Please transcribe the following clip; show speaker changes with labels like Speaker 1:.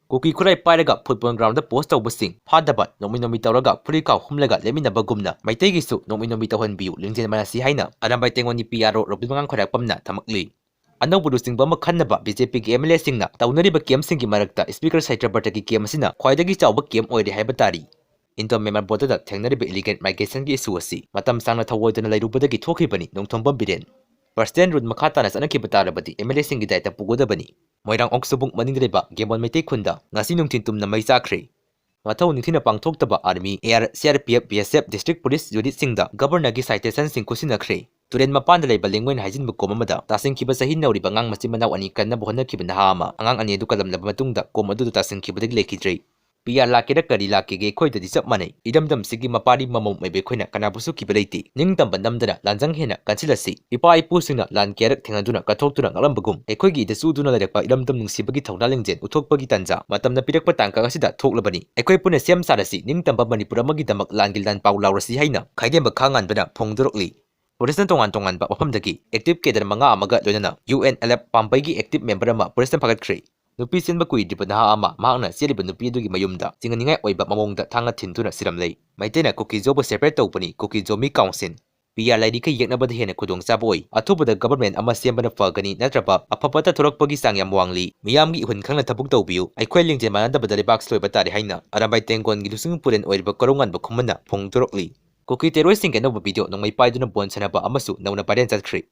Speaker 1: Kuki Kurai Piraga, football ground the post of Busing, Padabat, Nominomi Taraga, Purika, Humlega, Lemina Bagumna, Maitegisu, Nominomi Tahanbu, Linton Manasi Haina, Adam by Tengoni Piaro, Robiman Korapamna, Tamakli. Another Bama Kanaba, BJP MLA Singna, Taunariba Kem Singi Marakta, Speaker Satrabataki Kemasina, Quaidagi Chauba Kem or the Habatari. Into member Boda, Tanariba elegant migration Suasi, Matam Sana Tawad and Lairubadaki Tokibani, Nontomba Bidin. First Rud Makatanas and Akibatarabati, MLA Singi Data Pugodabani. Moirang Oxabung Manindreba, Gamon Mete Kunda, Nasinung Tintum na May Sakri. Matau Nitina Pang Toktaba Army, Air, CRPF, BSF, District Police, Judith Singda, Governor Citation Sing Kusina Kre. Turen Mapandale Balingwen Hajin Bukomada, Tasing Kibasahin no Ribangang Masimana and Ikana Bohana Kibanahama, Angang and Edukalam Namatunda, Komadu Tasing Kibadig Leikhidre. Pia Lakida Kadilaki, quite the disap money, Idam Sigi Mapadi Mamum may be Quina, Kanabusu Kibalati, Ningdam Bandamdana, Lanzang Hena, Kansilasi, Ipai Pusina, Lan Kerak Tingaduna, Katokuna, Alambagum, Equigi, the Suduna Lepa, Idam Sibagi Taudalinjen, Utok Pagitanza, Matam the Pidak Patanka Sida, Toklabani, Equipuna Siam Sarasi, Ningdam Manipur Magidamak Langilan Paula Rasihaina, Kaidem Bakangan Bana, Pongdorokli. President Tongan Ba Pamdaki, active Kedar Manga Maga Donana, UNLF Pampagi active member Ma, President Pagatri. Nupi Chenba Kuidriba Naha, Mahakna Chenliba Nupi dugi Mayumda, Tinganinga Oiba Mamong Thangna Thinduna Sirmle. Maitena Cookie Zobo separate opening, Cookie Zomi Council. Pia Ladika Yaknabad Hena Kudong Saboy, Atoba the government Amasiamba Fagani, Natrapa, a Papata Turok Sang Wangli, Miami when Kangna Tabukto view, I quelling Jamanda Badari Baxloy Batari Haina, Arabai Tengon Gilusung Puren Oiba Korongan Bakumana, Pong Turokli. Cookie terroristing and over video no may pie do not bonds and about Amasu, no Parents at Creek.